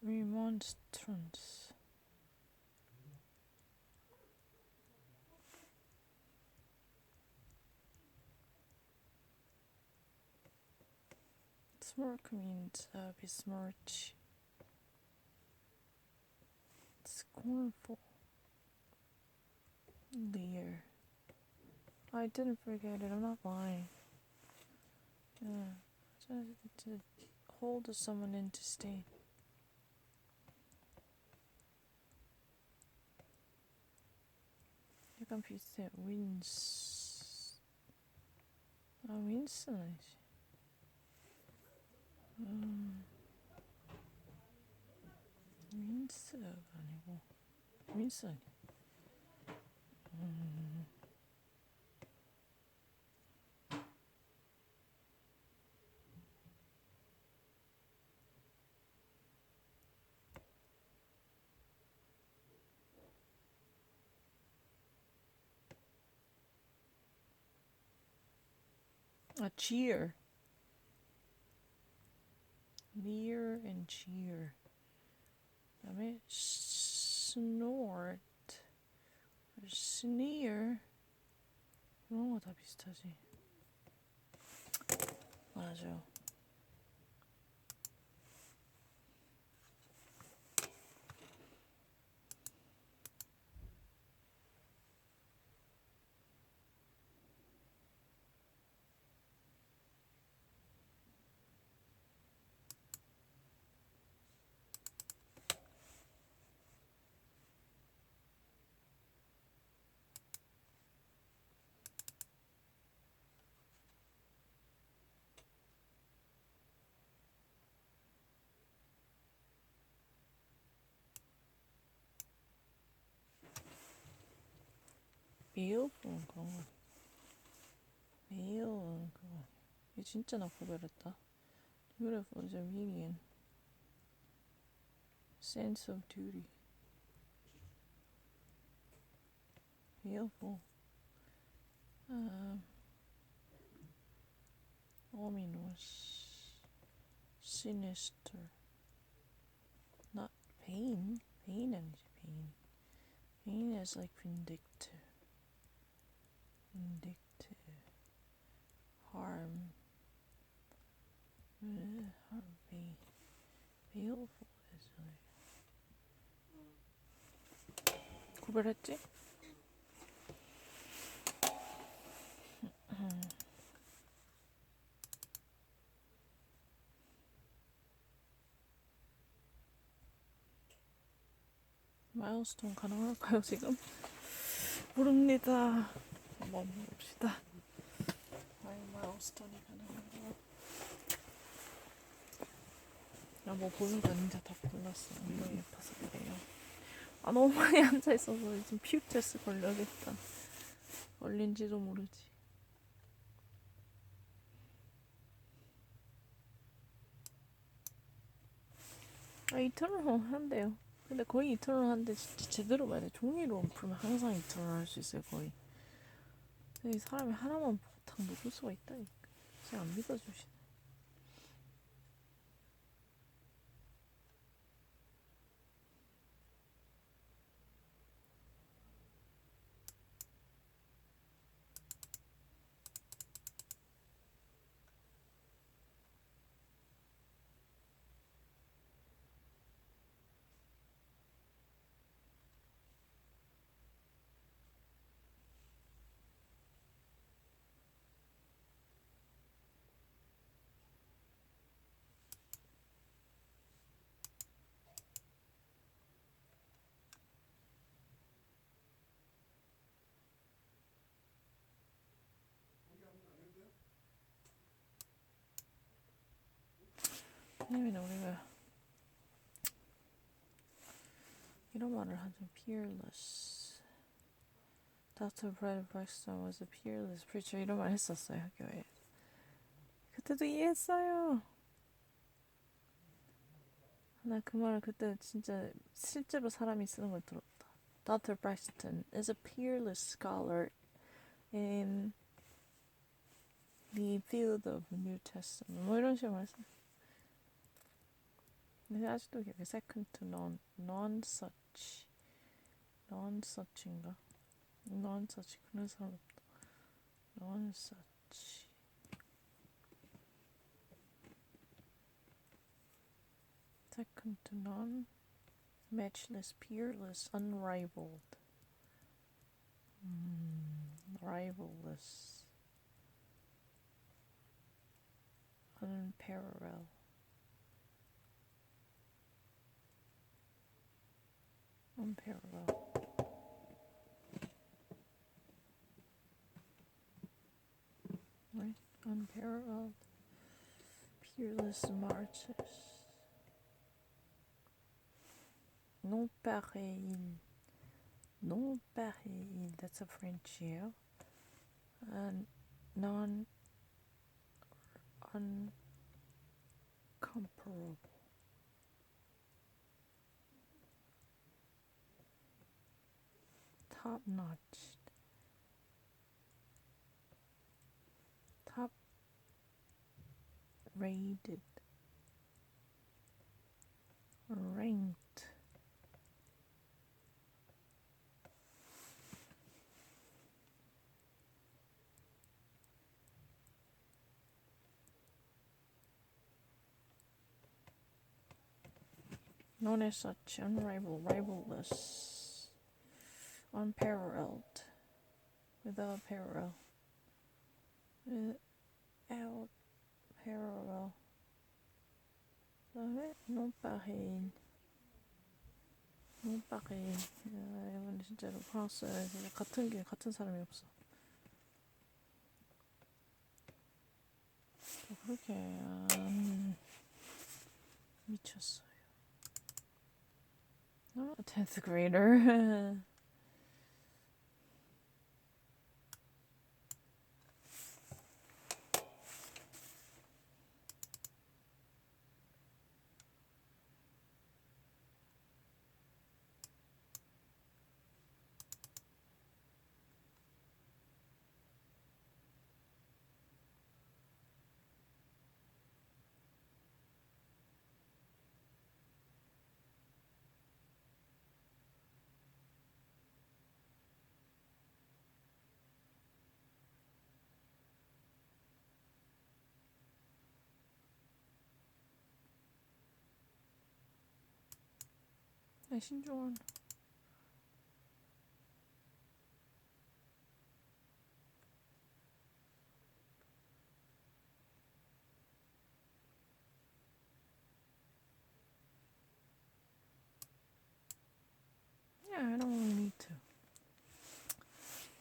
remonstrance. Smirk means besmirch. Scornful. Leer. I didn't forget it. I'm not lying. Yeah. To hold someone in disdain. 약간 비슷해. 윈스. 아, 윈스는 아니지. 윈스가 아니고. 윈스 아니. 아, jeer. Leer and jeer. 그다음에 snort, sneer 이런 거 다 비슷하지. 맞아. 메일은 그런 거. 메일은 그거. 이게 진짜 나 구별했다. Beautiful is a median. Sense of duty. Beautiful. Ominous. Sinister. Not pain. Pain 아니지, pain. Pain is like vindictive. Vindictive. Harm. Harm. Baleful is like. 구별했지? 마일스톤 가능할까요, 지금? 모릅니다. 한번 봅시다. 마일스톤이 가능한가요? 나 뭐 보니까 진짜 다 골랐어. 엉덩이 아파서 그래요. 아, 너무 많이 앉아있어서 지금 피부테스트 걸려야겠다. 걸린지도 모르지. 아, 이틀을 한대요. 근데 거의 이틀을 하는데 진짜 제대로 봐야 돼. 종이로 풀면 항상 이틀을 할 수 있어요, 거의. 근데 이 사람이 하나만 딱 묶을 수가 있다니까. 진짜 안 믿어주시네. 왜냐면 우리가 이런 말을 하죠. Peerless. Dr. Brad Braxton was a peerless preacher. 이런 말 했었어요, 학교에. 그때도 이해했어요. 나 그 말을 그때 진짜 실제로 사람이 쓰는 걸 들었다. Dr. Braxton is a peerless scholar in the field of New Testament. 뭐 이런 식으로 말했어. 근데 아직도 이게 second to none, non-such인가? non-such 그런 사람 없다. non-such. second to none, matchless, peerless, unrivaled. Rivalless, unparalleled. Unparalleled. Right? Unparalleled. Peerless martyrs. Non pareil. Non pareil. That's a French yeah. And non uncomparable. Top notch. Top rated. Ranked. Known as such, unrivaled, rivalless, unparalleled, without parallel, without parallel. 그다음에 non pareil, non pareil. 이건 진짜로 프랑스 같은 게 같은 사람이 없어. 그렇게 미쳤어요. 10th grader. 신중한. Yeah, I don't need to.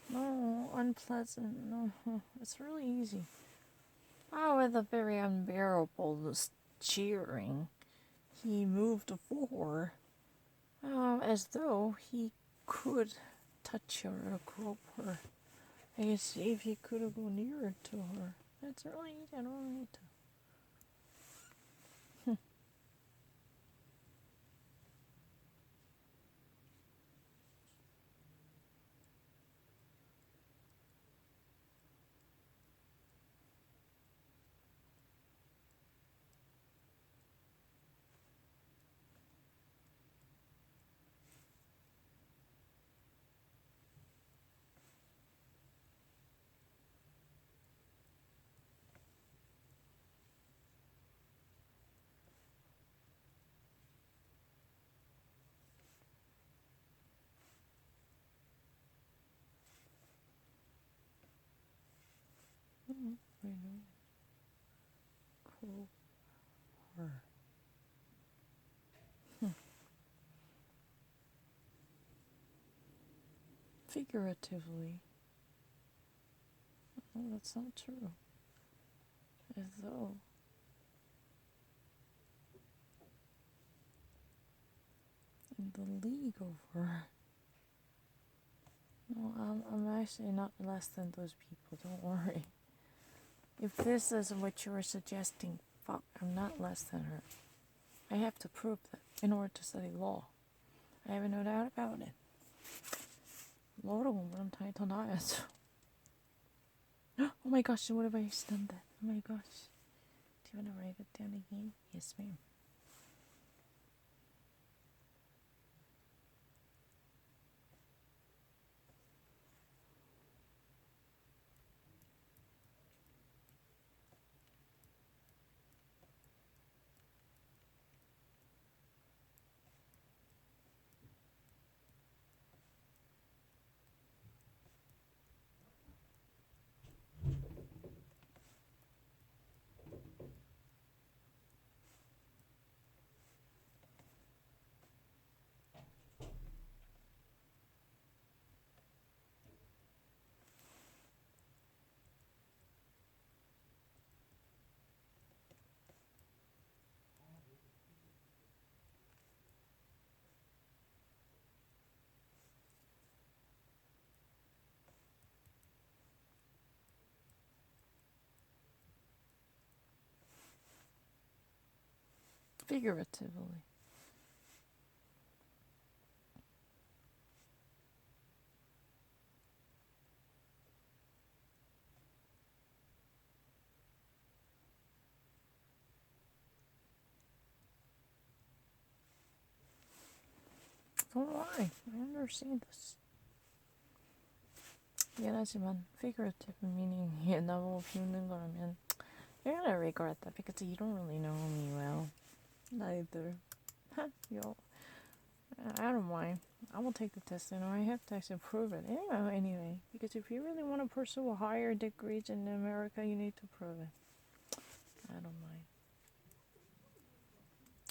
No, unpleasant. No, it's really easy. With a very unbearable cheering, he moved forward, as though he could touch her or grope her. I guess if he could go nearer to her. It's really easy. I don't need to. Cool. Her. Figuratively. Oh, that's not true. As though. In the league over. No, I'm actually not less than those people. Don't worry. If this is what you were suggesting, fuck, I'm not less than her. I have to prove that in order to study law. I have no doubt about it. Law 공부하면 당연히 더 나아야죠. Oh my gosh, what have I done that? Oh my gosh. Do you want to write it down again? Yes, ma'am. figuratively. Don't worry, I understand this. 미안하지만 figurative meaning이 나보고 비웃는 거라면 you're gonna regret that because you don't really know me well. Neither. Yo, I don't mind. I will take the test and I have to actually prove it. Anyway, because if you really want to pursue a higher degrees in America, you need to prove it. I don't mind.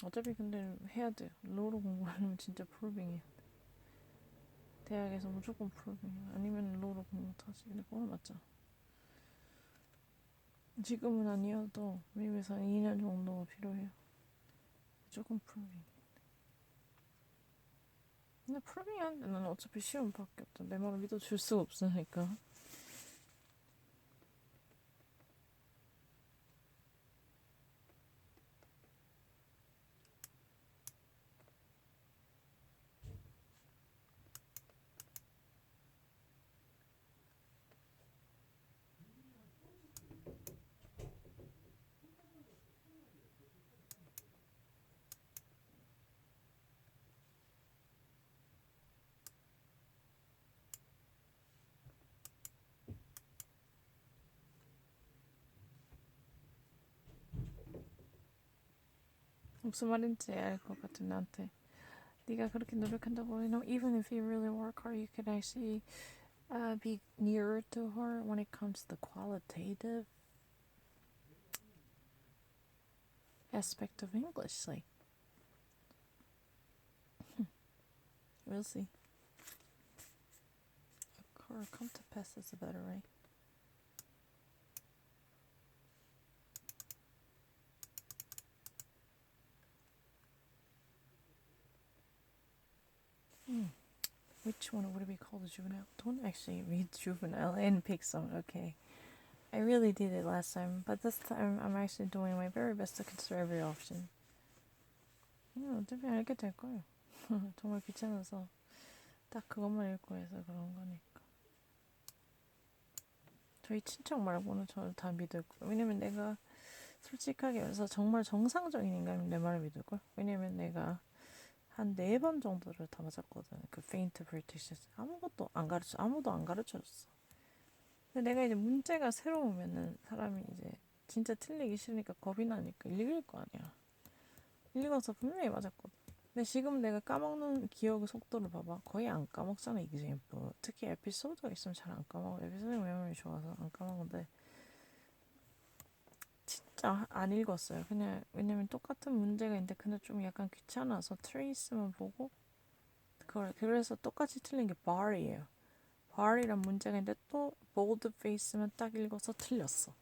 어차피 근데 해야 돼. 로로 공부하려면 진짜 프로빙이야. 대학에서 무조건 프로빙이야. 아니면 로로 공부 못하지. 근데 그건 맞잖아. 지금은 아니어도 미국에서 2년 정도가 필요해요. 무조건 프로빙. 근데 프로빙 하는데 나는 어차피 시험밖에 없다. 내 말을 믿어줄 수가 없으니까. 무슨 말인지 알 것 같은 나한테. 네가 그렇게 노력한다고, even if you really work hard, you can actually be nearer to her when it comes to the qualitative aspect of English. Like, we'll see. Or come to pass is a better way. Which one would it be called? A juvenile? Don't actually read juvenile and pick some. Okay. I really did it last time, but this time I'm actually doing my very best to consider every option. 어차피 알게 될 거예요. 정말 귀찮아서 딱 그것만 읽고 해서 그런 거니까. 저희 친척 말고는 저를 다 믿을 거예요. 왜냐면 내가 솔직하게 말해서 정말 정상적인 인간이면 내 말을 믿을 걸. 왜냐면 내가 한 4번 정도를 다 맞았거든. 그 페인트 브리티시 아무도 안 가르쳐줬어. 근데 내가 이제 문제가 새로우면은 사람이 이제 진짜 틀리기 싫으니까 겁이 나니까 읽을 거 아니야. 읽어서 분명히 맞았거든. 근데 지금 내가 까먹는 기억의 속도를 봐봐. 거의 안 까먹잖아, example. 특히 에피소드가 있으면 잘 안 까먹어. 에피소드 메모리 좋아서 안 까먹는데 진짜 안 읽었어요. 그냥 왜냐면 똑같은 문제가 있는데 근데 좀 약간 귀찮아서 트레이스만 보고 그래서 똑같이 틀린 게 bar이에요. bar이란 문제가 있는데 또 bold face만 딱 읽어서 틀렸어.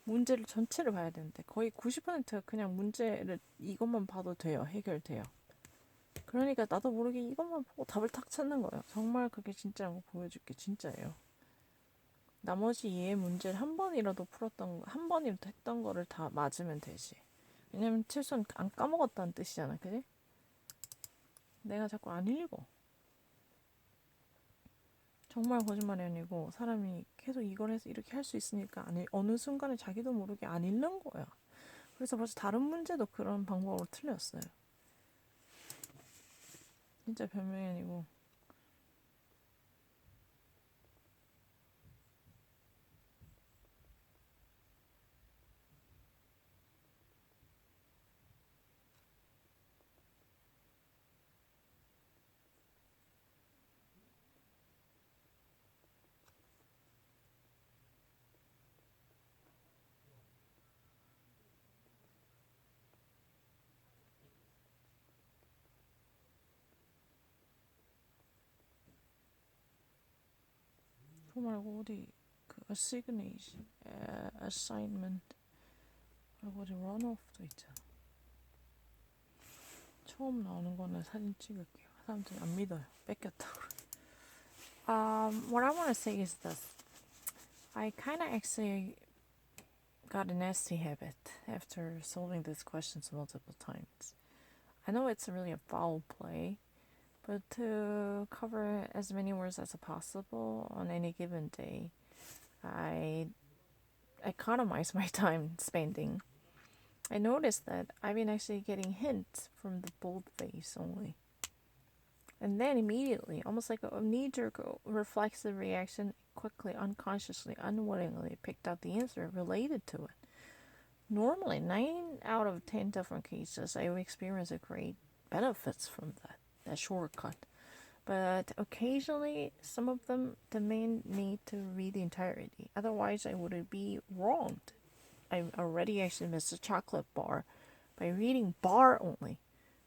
문제를 전체를 봐야 되는데 거의 90%가 그냥 문제를 이것만 봐도 돼요. 해결돼요. 그러니까 나도 모르게 이것만 보고 답을 탁 찾는 거예요. 정말 그게 진짜인 거 보여줄게. 진짜예요. 나머지 얘 문제를 한 번이라도 한 번이라도 했던 거를 다 맞으면 되지. 왜냐면 최소한 안 까먹었다는 뜻이잖아. 그지? 내가 자꾸 안 읽어. 정말 거짓말이 아니고 사람이 계속 이걸 해서 이렇게 할 수 있으니까 어느 순간에 자기도 모르게 안 읽는 거야. 그래서 벌써 다른 문제도 그런 방법으로 틀렸어요. 진짜 변명이 아니고. 그거 말고 어디 그 assignment 말고 어디 runoff도 있잖아. 처음 나오는 거는 사진 찍을게요. 사람들이 안 믿어요. 뺏겼다고. What I want to say is this. I kind of actually got a nasty habit after solving these questions multiple times. I know it's really a foul play, but to cover as many words as possible on any given day, I economize my time spending. I noticed that I've been actually getting hints from the boldface only. And then immediately, almost like a knee-jerk reflexive reaction, quickly, unconsciously, unwittingly picked out the answer related to it. Normally, 9 out of 10 different cases, I experience a great benefits from that shortcut. But occasionally, some of them demand me to read the entirety. Otherwise, I would be wronged. I already actually missed a chocolate bar by reading bar only.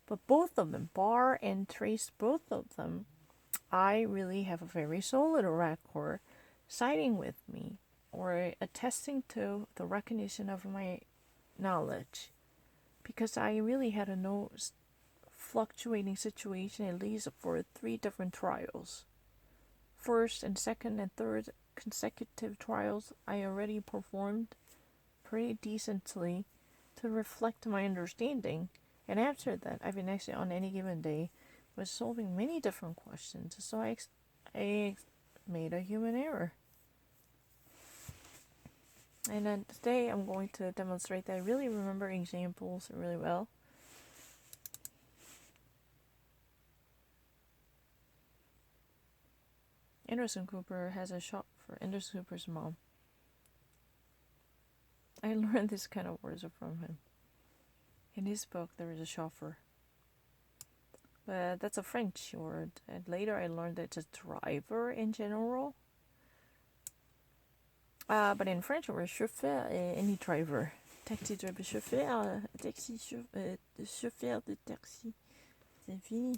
But both of them, bar and trace, both of them, I really have a very solid record siding with me or attesting to the recognition of my knowledge. Because I really had a no fluctuating situation at least for 3 different trials. First and second and third consecutive trials I already performed pretty decently to reflect my understanding, and after that I've been actually on any given day was solving many different questions, so I made a human error. And then today I'm going to demonstrate that I really remember examples really well. Anderson Cooper has a shop for Anderson Cooper's mom. I learned this kind of words from him. In his book, there is a chauffeur. But that's a French word. And later I learned that it's a driver in general. But in French, we're chauffeur, any driver. Taxi driver, chauffeur, taxi, chauffeur de taxi. C'est fini.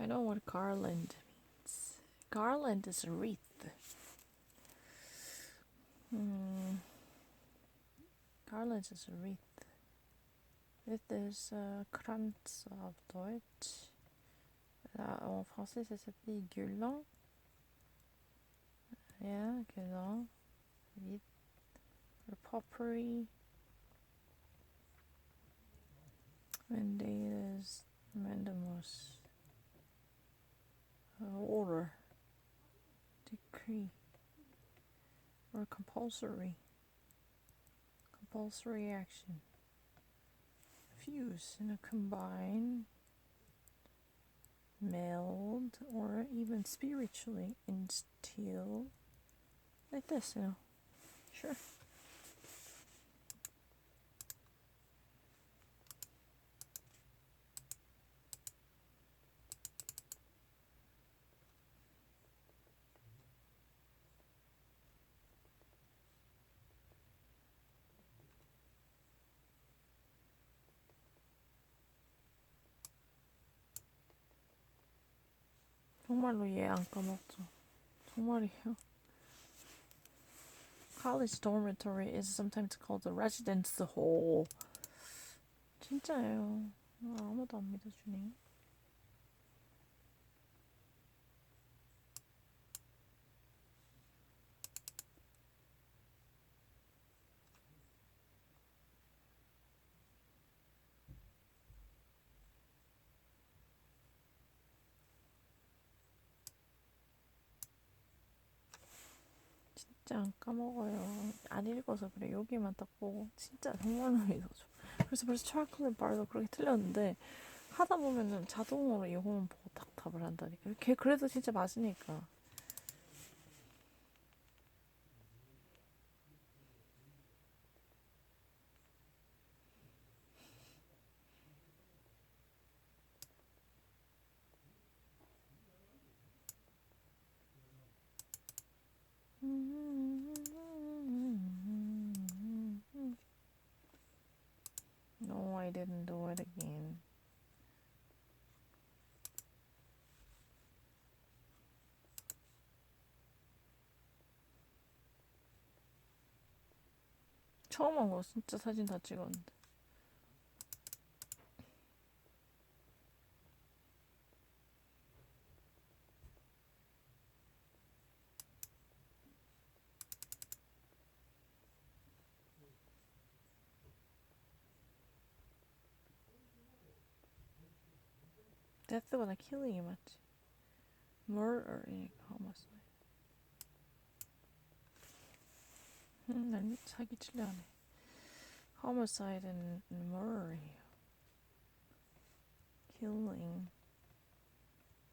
I know what garland means. Garland is a wreath. Garland is a wreath. It is Kranz auf Deutsch. En français, ça s'appelle guirlande. Yeah, guirlande. Wreath. Or potpourri. Mandatus. Mandamus. Order. Decree. Or compulsory. Compulsory action. Fuse in a combine, meld, or even spiritually instill. Like this, Sure. 정말로 얘 안 까먹죠. 정말이에요. College dormitory is sometimes called the residence hall. 진짜예요. 아무도 안 믿어주네. 진짜 안 까먹어요. 안 읽어서 그래. 여기만 딱 보고 진짜 정말로 믿어줘. 그래서 벌써 초콜릿 바도 그렇게 틀렸는데 하다 보면은 자동으로 이거만 보고 딱 탑을 한다니까. 걔 그래도 진짜 맞으니까. No, I didn't do it again. 처음 한 거 진짜 사진 다 찍었는데. 데스보다 킬링이 맞지. murder이니까 homicide. 난 사기치려 하네. homicide and murder이에요. killing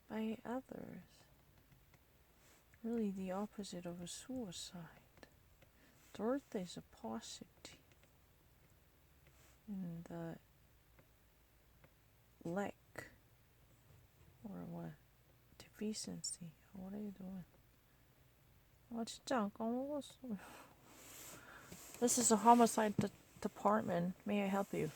by others. Really the opposite of a suicide. Dearth is a paucity. And the lack or what? Deficiency. What are you doing? 아 진짜 안 까먹었어. This is a homicide department. May I help you?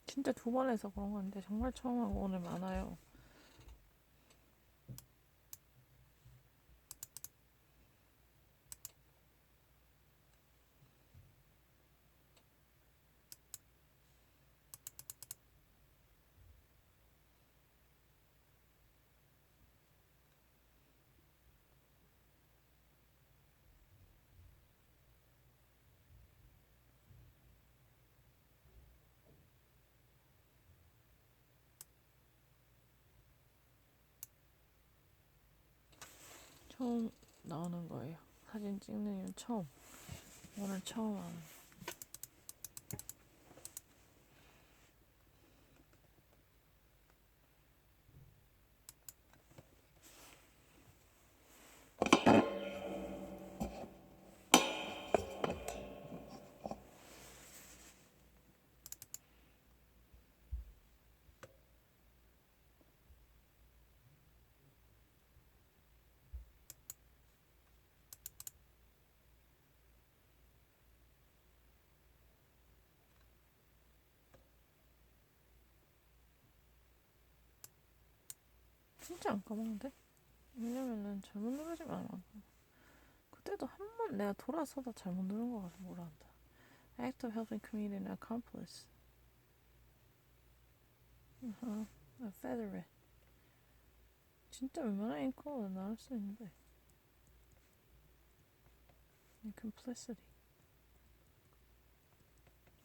진짜 두 번 해서 그런 건데 정말 처음 하고 오늘 많아요. 처음 나오는 거예요. 사진 찍는 일 처음. 오늘 처음 하는. 진짜 안 까먹는데? 왜냐면은 잘못 누르지만 않아. 그때도 한 번 내가 돌아서다 잘못 누른 거 같아서 뭐라 한다. Act of helping commit an accomplice. A federate. 진짜 웬만한 앵커는 나올 수 있는데. Complicity.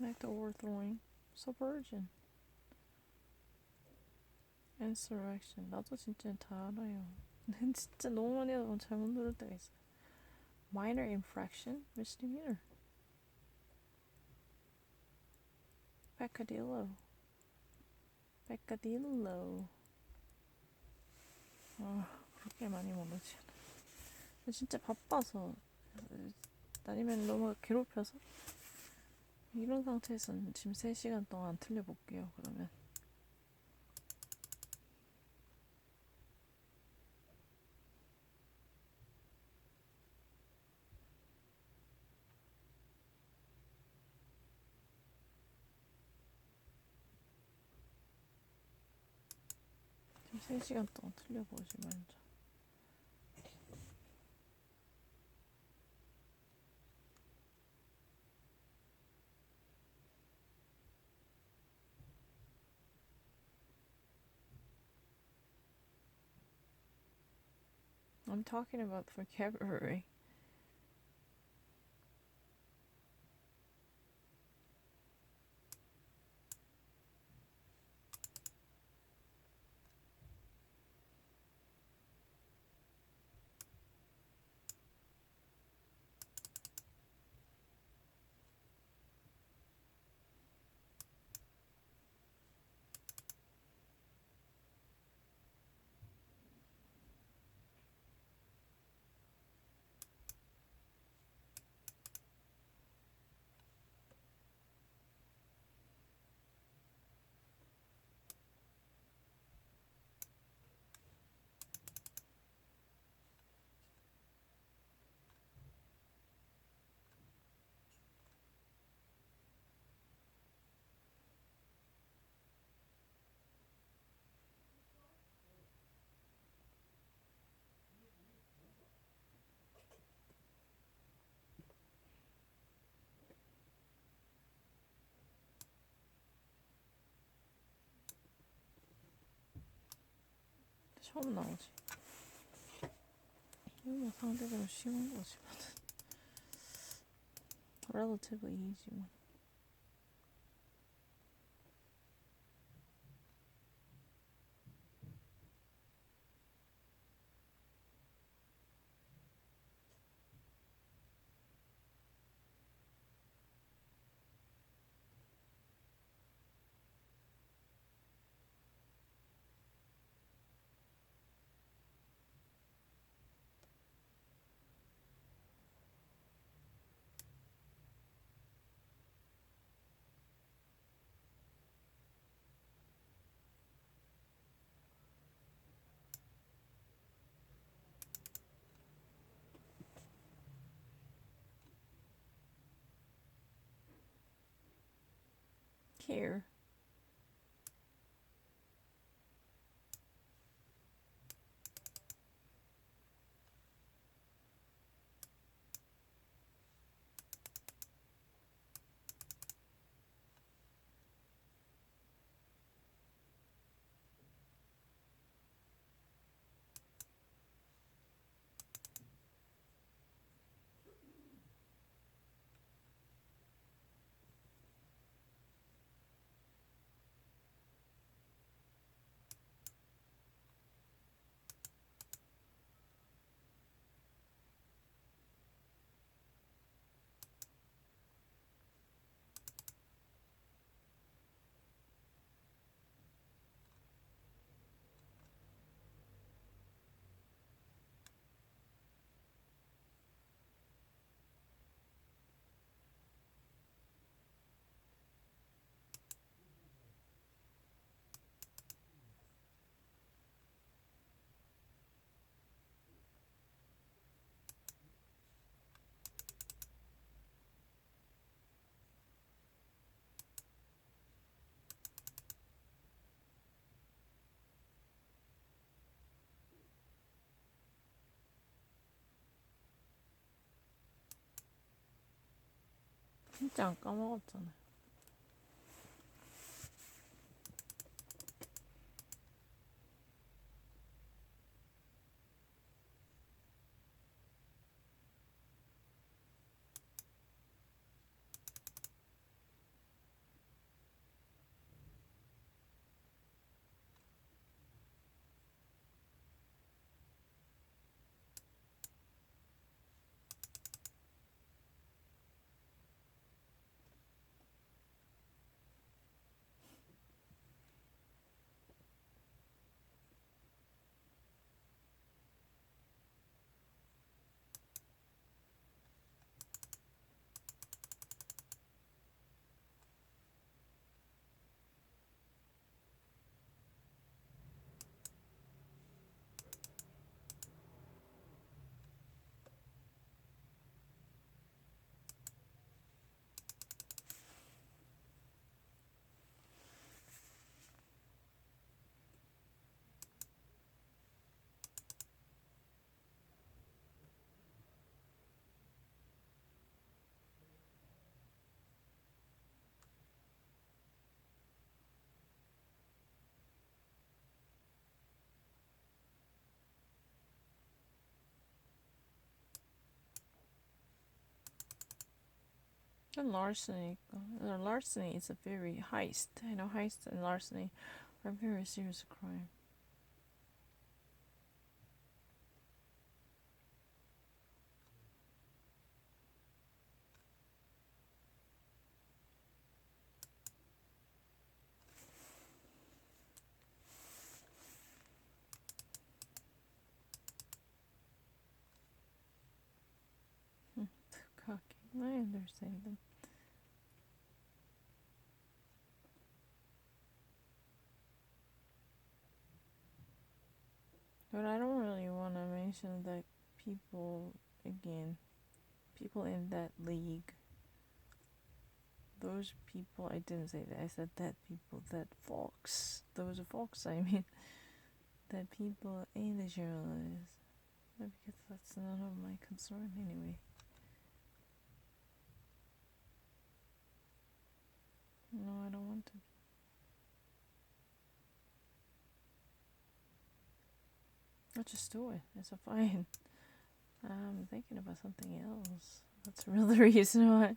Act of overthrowing. Subversion. Insurrection. 나도 진짜 다 알아요. 난 진짜 너무 많이 하다 보면 잘못 누를 때가 있어. Minor infraction. Misdemeanor. Peccadillo. Peccadillo. 아, 그렇게 많이 모르지. 진짜 바빠서 아니면 너무 괴롭혀서 이런 상태에서는 지금 3시간 동안 틀려볼게요. 그러면 지금 3시간 동안 틀려보지 먼저. I'm talking about vocabulary. 처음 나오지. 이거 뭐 상대적으로 쉬운 거지만 relative easy만. care. 진짜 안 까먹었잖아요. And larceny. Larceny is a very heist. I know heist and larceny are very serious crime. Cocky. I understand them. But I don't really want to mention that people, again, people in that league, those people, I didn't say that, I said that people, that folks, those folks, I mean, that people in the journalists, because that's none of my concern anyway. No, I don't want to. Let's just do it. It's fine. I'm thinking about something else. That's really the reason why.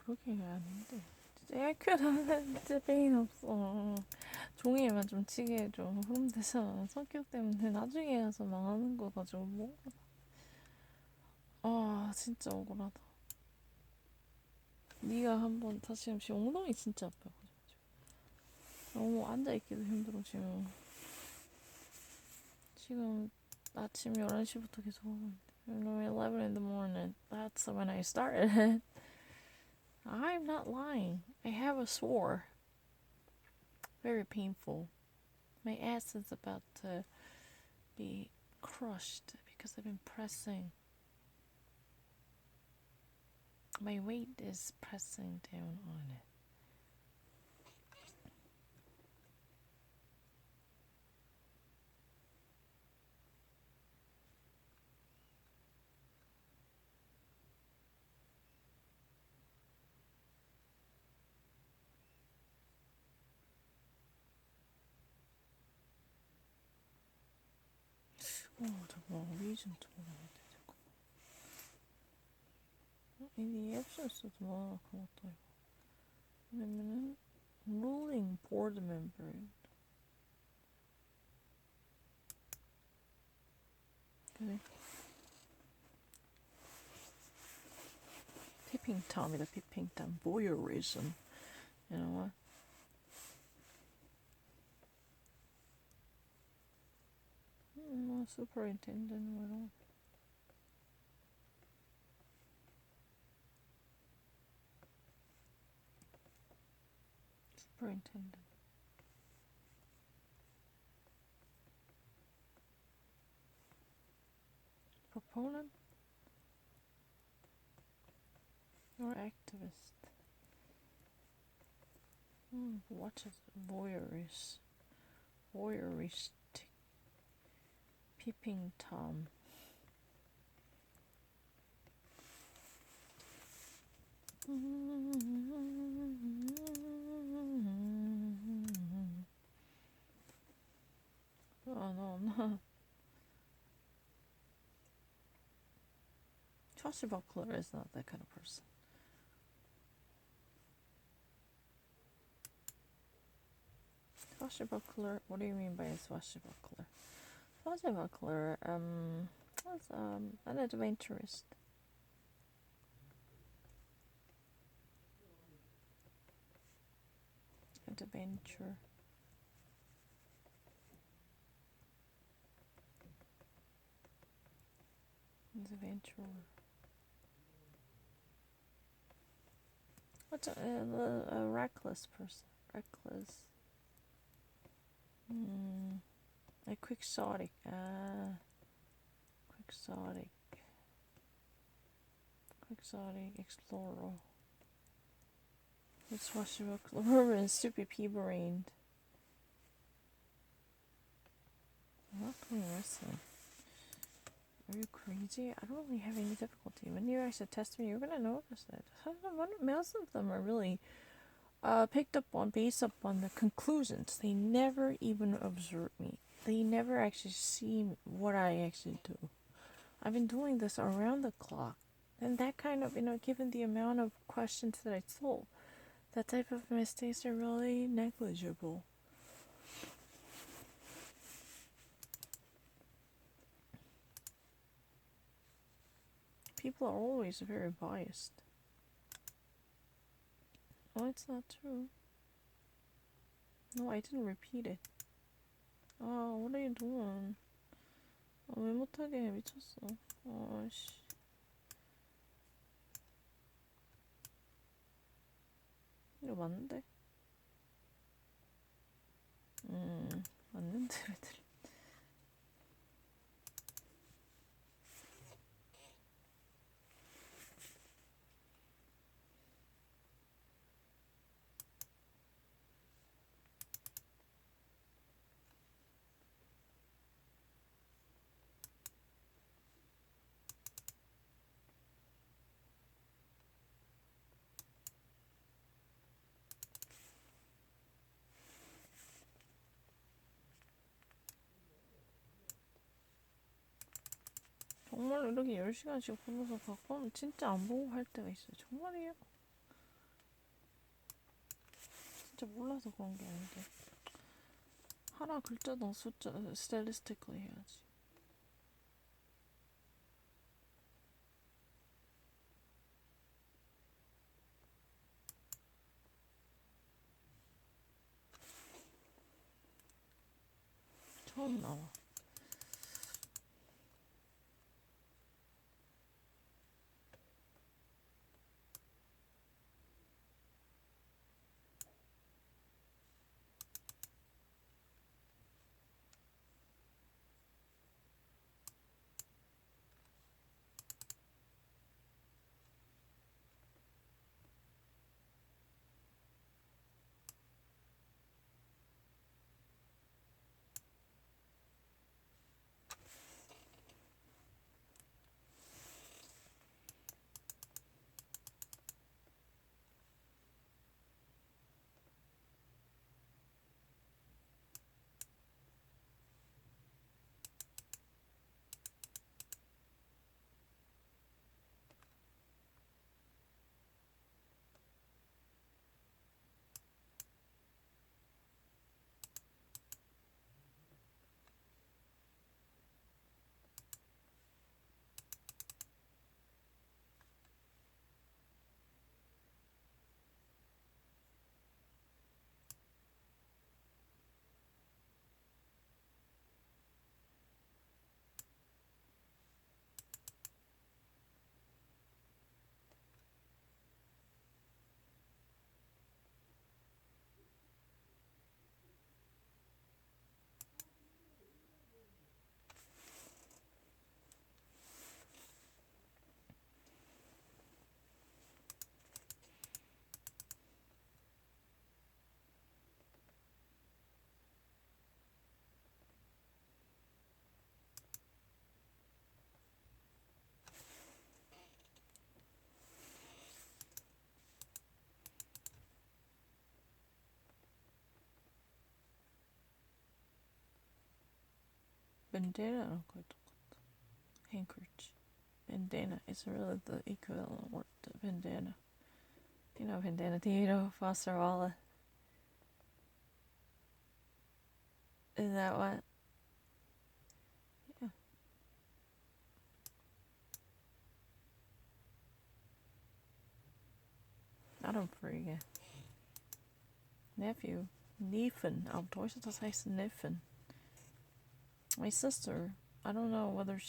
그러게가 아닌데. 진짜 학교는 진짜 페인 없어. 종이에만 좀 치게 해줘. 그럼 되잖아. 성격 때문에 나중에 가서 망하는 거 가지고 뭐. 아 진짜 억울하다. 네가 한번 다시 잠시 엉덩이 진짜 아파. 너무 앉아있기도 힘들어 지금. 지금 아침 11시부터 계속 하고 있는데. You know, 11 in the morning. That's when I started. I'm not lying. I have a sore. Very painful. My ass is about to be crushed because I've been pressing. My weight is pressing down on it. 잠깐만. 위좀 들어가야 돼. 이 앱션스도 많아. 그것도 이거. 왜냐면은 ruling board member. 그래. Peeping Tom이다. Peeping Tom. Voyeurism. You know what? Superintendent. Well, superintendent. Proponent or activist? What is voyeuristic? Peeping Tom. Oh no, no. Swashbuckler is not that kind of person. Swashbuckler. What do you mean by a swashbuckler? Swashbuckler. That's an adventurist. Adventure. Adventurer. What's a reckless person? Reckless. A quixotic. Quixotic. Quixotic explorer. It's swashbuckler and stupid pea-brained. I'm not going wrestling. Are you crazy? I don't really have any difficulty. When you actually test me, you're gonna notice it. Most of them are really picked up on based upon the conclusions. They never even observe me. They never actually see what I actually do. I've been doing this around the clock, and that kind of, given the amount of questions that I solve, that type of mistakes are really negligible. People are always very biased. Oh, it's not true. No, I didn't repeat it. What are you doing? 왜 못하게 해? 미쳤어. 씨. 이거 맞는데? 맞는데 왜 들어? 정말 이렇게 10시간씩 보면서 가끔 진짜 안 보고 할 때가 있어요. 정말이에요. 진짜 몰라서 그런 게 아닌데. 하나 글자당 숫자, 스타일리스틱ally 해야지. 처음 나와. Bandana 거의 똑같다. Handkerchief. Bandana is really the equivalent word to bandana. You know bandana, do you know Foster Wallace? Is that what? Yeah. I don't forget. Nephew. Neffen. Outdoors das heißt Neffen. My sister, I don't know whether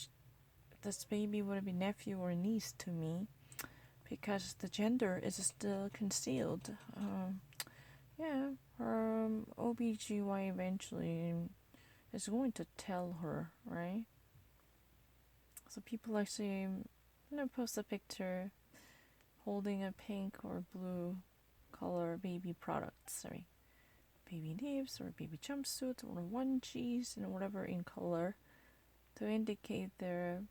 this baby would be nephew or niece to me because the gender is still concealed. Yeah, her OBGY eventually is going to tell her, right? So people actually, post a picture holding a pink or blue color baby products, sorry, baby nibs or baby jumpsuit or onesies and whatever in color to indicate their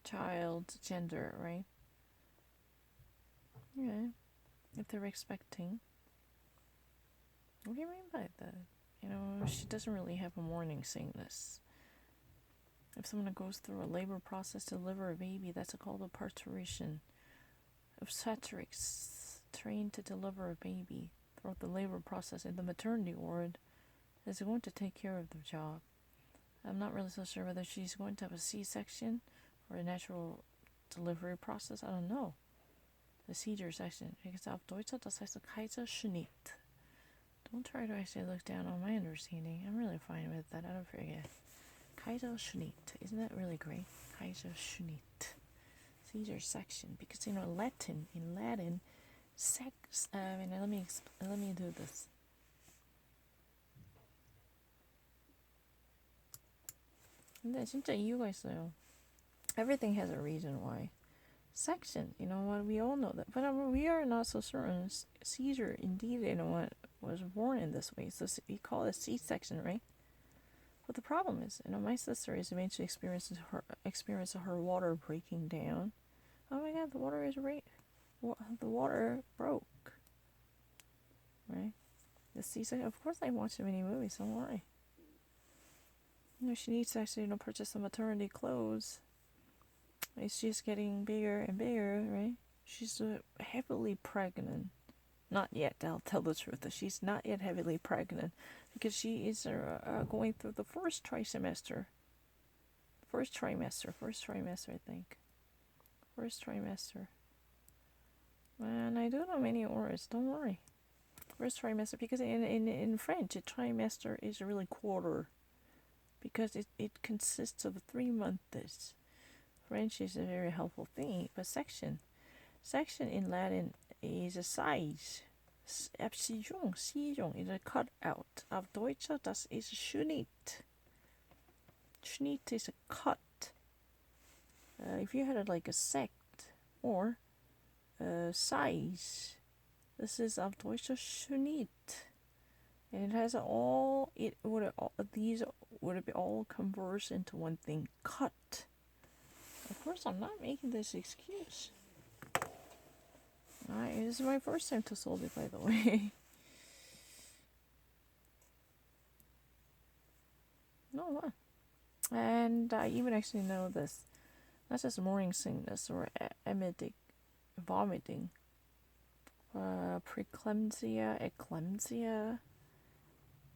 child's gender, right? Yeah, if they're expecting. What do you mean by that? She doesn't really have a warning saying this. If someone goes through a labor process to deliver a baby, that's called a parturition. Obstetrics trained to deliver a baby throughout the labor process in the maternity ward is going to take care of the job. I'm not really so sure whether she's going to have a C-section or a natural delivery process. I don't know. The Caesar section. Because auf Deutsch das heißt Kaiserschnitt. Don't try to actually look down on my understanding. I'm really fine with that. I don't forget. Kaiserschnitt. Isn't that really great? Kaiserschnitt. Caesar section. Because in Latin, let me do this. 근데 진짜 이유가 있어요. Everything has a reason why. Section, you know what? We all know that, but we are not so certain. Caesar, indeed, was born in this way. So we call it C-section, right? But the problem is, my sister is eventually experiencing her water breaking down. Oh my God, the water broke. Right? The C-section. Of course, I watch many movies. Don't worry. she needs to actually, purchase some maternity clothes. It's just getting bigger and bigger, right? She's heavily pregnant. Not yet, I'll tell the truth. She's not yet heavily pregnant because she is going through the first trimester. First trimester, I think. First trimester. And I do know many words, don't worry. First trimester, because in French, a trimester is really quarter. Because it consists of 3 months. French is a very helpful thing, but section in Latin is a size. Absijung is a cut out. Auf Deutsch, das ist Schnitt. Schnitt is a cut. If you had like a sect or size, this is auf Deutsch Schnitt. And it has all, these would be all converged into one thing, cut. Of course, I'm not making this excuse. This is my first time to solve it, by the way. No, what? And I even actually know this. That's just morning sickness or emetic, vomiting. Preeclampsia, eclampsia,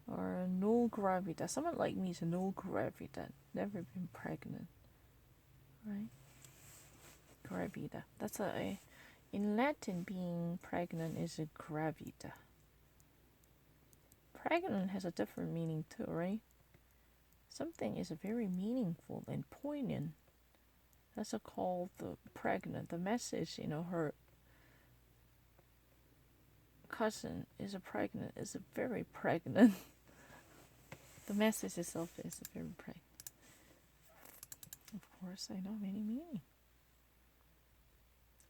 or null gravida. Someone like me is null gravida. Never been pregnant. Right? Gravida. That's in Latin, being pregnant is a gravida. Pregnant has a different meaning too, right? Something is very meaningful and poignant. That's called the pregnant. The message, her cousin is very pregnant. The message itself is very pregnant. Of course, I know many meanings.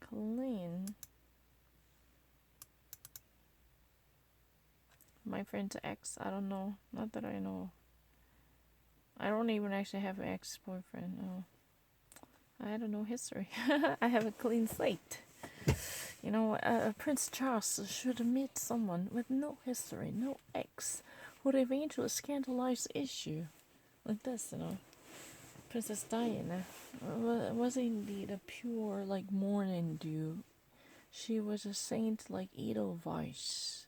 Clean. My friend's ex, I don't know. Not that I know. I don't even actually have an ex-boyfriend. No. I don't know history. I have a clean slate. Prince Charles should meet someone with no history, no ex, who would eventually scandalize the issue. Like this, Princess Diana was indeed a pure, like morning dew. She was a saint like Edelweiss.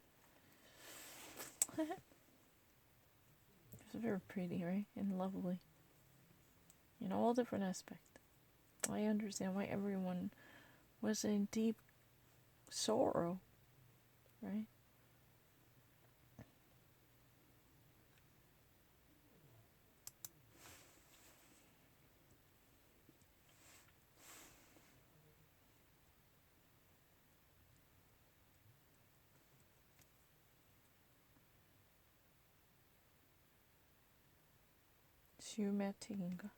It's very pretty, right? And lovely. In all different aspects. I understand why everyone was in deep sorrow, right? Geometri인가?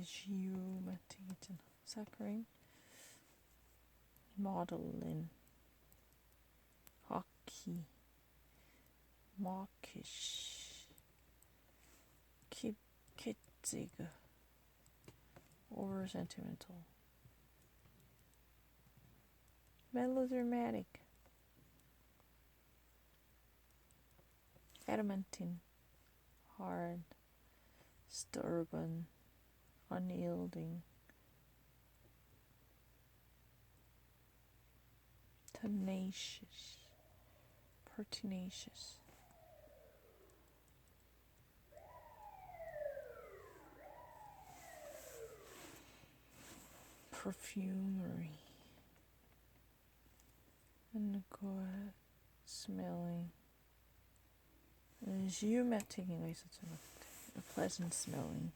Geometri잖아. Saccharine. Modeling. Hockey. Mawkish. Kitzig. Over sentimental. Melodramatic. Adamantine. Hard. Stubborn. Unyielding. Tenacious. Pertinacious. Perfumery. And good smelling. Geometric 있었잖아. Pleasant smelling.